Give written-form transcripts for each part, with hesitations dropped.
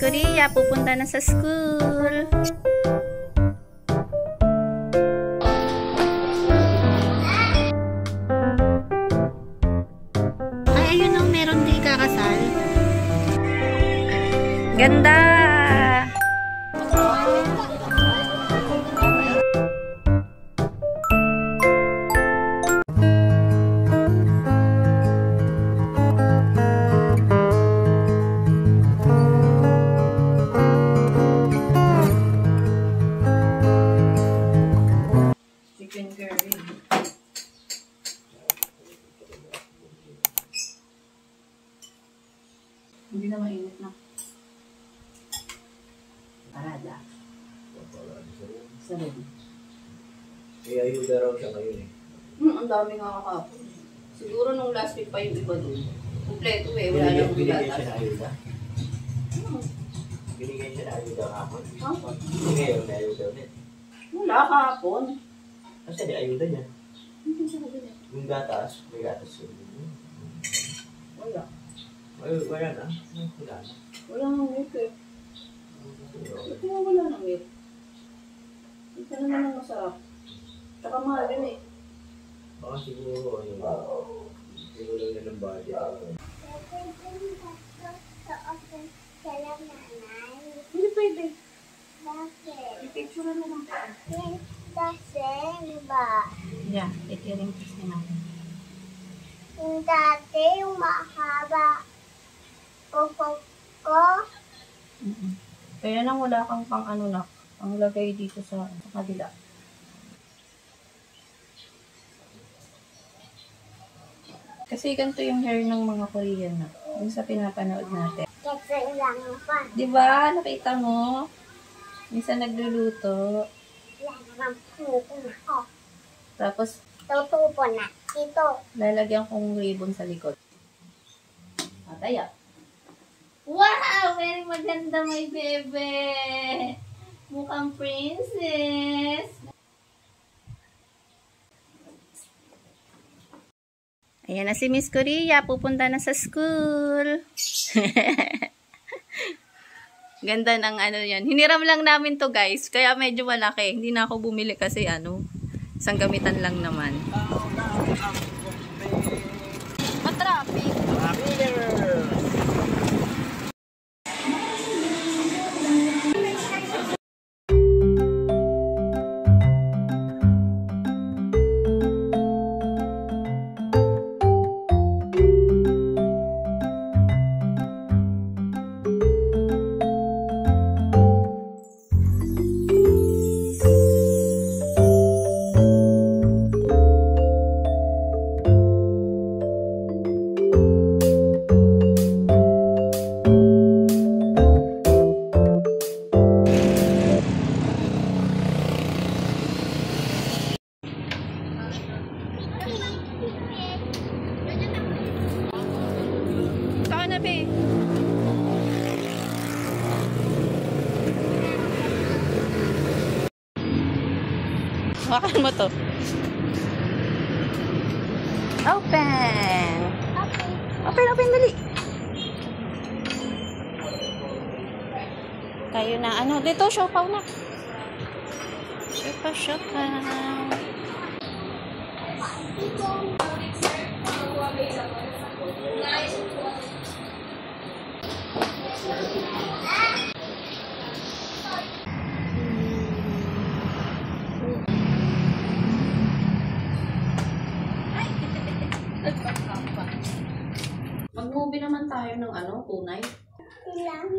Korea, pupunta na sa school. Ay, ayun o, meron din kakasal. Ganda! Chicken curry. Hindi na mainit na. Parada. Sarili. May ayuda raw siya ngayon eh. Ang dami nga kakapon. Siguro nung last week pa yung iba doon. Kompleto eh. Wala nang Binigyan siya gatas. na ayuda. Binigyan siya na ayuda kahapon. Huh? Ngayon may ayuda ulit. Wala kakapon. Kasi di ayuda niya. Hindi siya kabili. Yung gatas, may gatas yun. Wala. Wala na. Wala na. Wala nang milk eh. Ba't nga wala nang milk? Hindi ka naman ang masarap. Tsaka mahal yun eh. Baka siguro siguro lang yan ng budget. Hindi pwede. Bakit? I-picture na lang. Kasi, di ba? Yeah, itiring kiss na natin. Yung dati, yung mahaba. Pupok ko. Kaya lang wala kang pang ano na. Ang lagay dito sa kabila. Kasi ganito yung hair ng mga Korean na. Yung sa pinapanood natin. Kasi lang pa. Diba? Nakita mo? Minsan nagluluto. Wala naman puto na ako. Tapos, Tutupo na. Ito. lalagyan kong ribbon sa likod. Ataya. Wow! Very maganda, my bebe! Mukhang princess! Ayan na si Miss Korea, pupunta na sa school. Ganda ng ano yan. Hiniram lang namin to guys, kaya medyo malaki. Hindi na ako bumili kasi isang gamitan lang naman. Matraffic. Saan na, be? Hawakan mo to. Open! Open, dali! Tayo na, dito, siopaw na. Siopaw. Mag-movie naman tayo ng tunay. Ilang.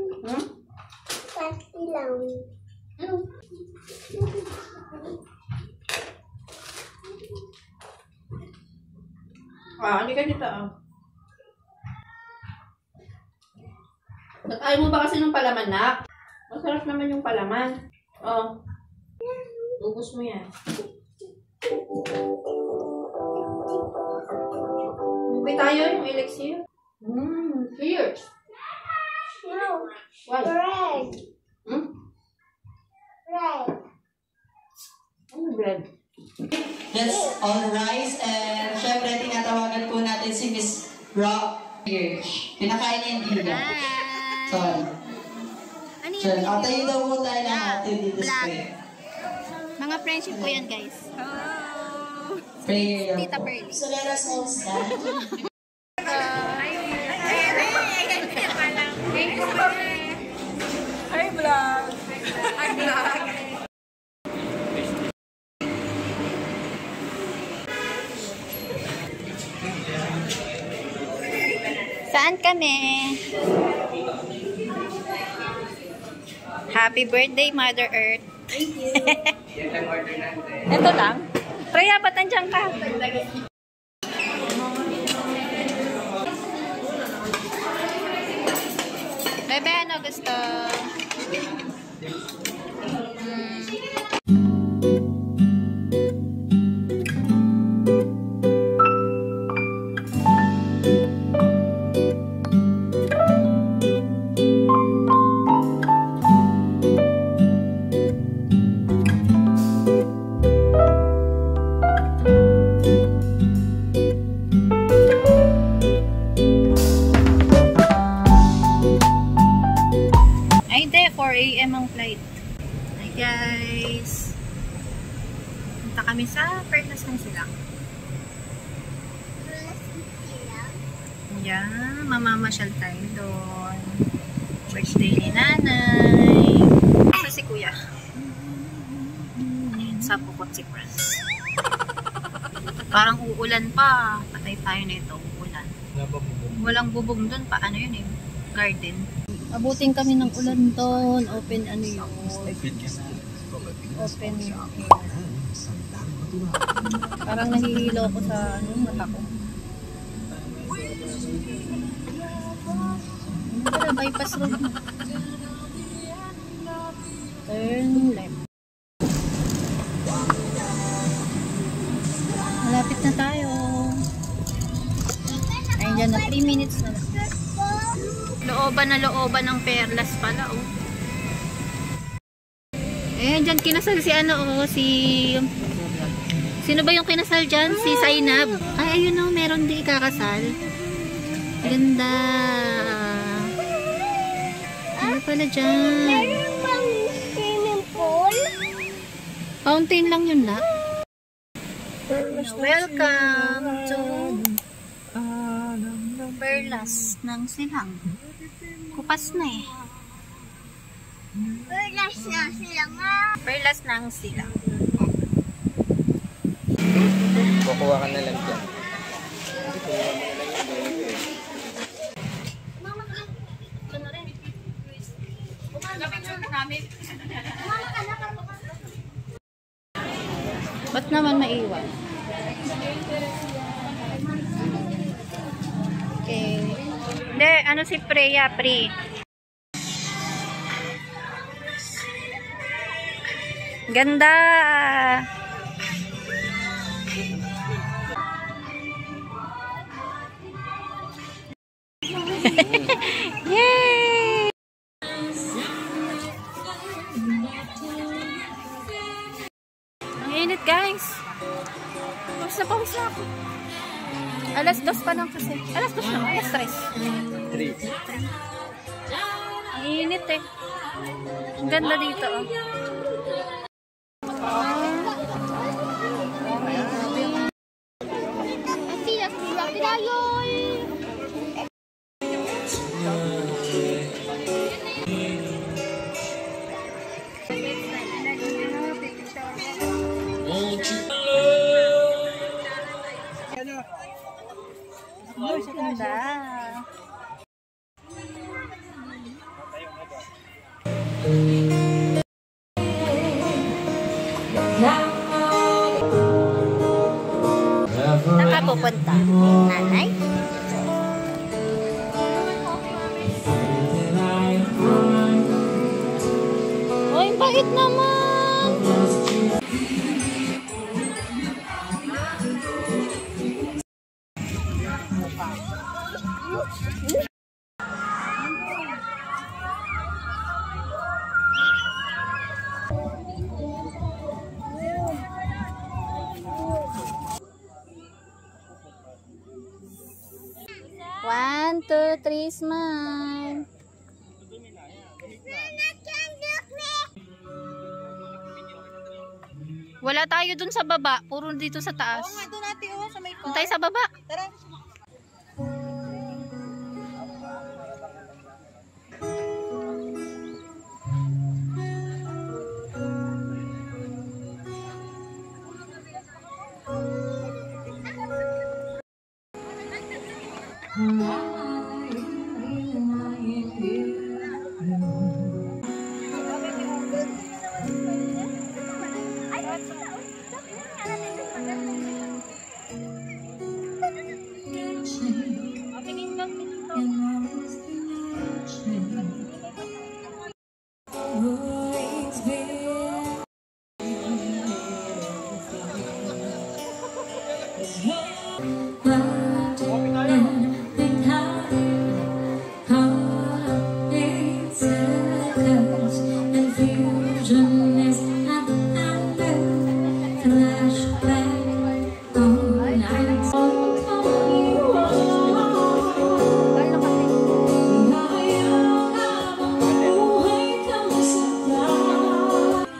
Ilang. Hindi ka dito Ayaw mo ba kasi ng palaman, nak? Masarap naman yung palaman. Ubus mo yan. Movie tayo yung elixir. Cheers. No. Why? Bread. Bread. Ano bread? Let's all rise and syempre tinatawagan po natin si Miss Rock. Pinakain niya yung dinner. Sorry. Sure. Tayo daw po tayo ng ating dito Black. spray. Mga friendship ko yan, guys. Spray. Tita Pearly. So let us all stand. Hi, vlog! Hi, vlog! Saan kami? Happy birthday, Mother Earth. Thank you. Ito lang. Freya, ba't nandiyan ka? Bebe, ano gusto? Ay, hindi. 4 AM ang flight. Hi, guys. Punta kami sa Perlas ng Silang. Yeah, mamamasyal tayo doon. Birthday ni nanay. Asa si kuya? Ayan, sa Pukot si Franz. Parang uulan pa. Patay tayo nito. Uulan. Walang bubong doon pa. Ano yun eh? Garden. Abutin kami ng ulan doon. Open ano yun? Open air. Parang nahihilo ko sa ano, mata ko. Ano pala? Bypass road na. Turn left. Malapit na tayo. Ayun dyan na 3 minutes na lang. Looban na looban ng Perlas pala, oh. Eh, dyan kinasal si ano, oh, si... Sino ba yung kinasal dyan? Si Zainab. Ay, ayun, oh, meron di ikakasal. Ganda. Ano pala dyan? Meron bang swimming pool? Fountain lang yun na. Welcome to Perlas ng Silang. Kupas na eh. Perlas na sila nga. Perlas ng Silang. Kukuha ka na lang dyan. Ba't naman maiwan? Okay. Hindi, ano si Freya, Pri? Ganda! Yay! Ang init, guys. Pawis na ako. Alas 2 pa lang kasi. Alas 2 na, alas 3. 3. Ang init eh. Ang ganda dito, oh. Ganda. Nakapupunta. Nanay? Oy, bait naman. One, two, three, smile. Wala tayo dun sa baba. Puro dito sa taas. Oo nga, doon natin sa may Doon tayo sa baba. Tara.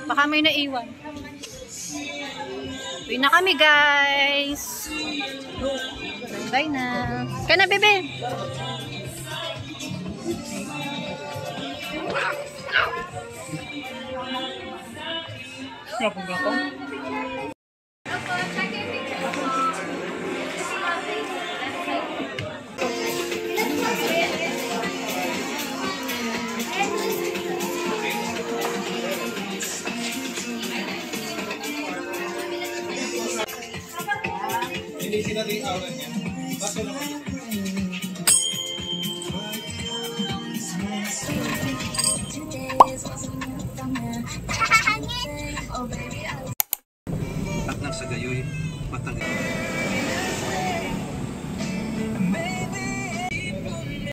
Baka may naiwan. Uwi na kami, guys. Bye na. Kaya na, bebe. Hindi sila din awan niya. Baso lang. At nang sa gayoy, matagal.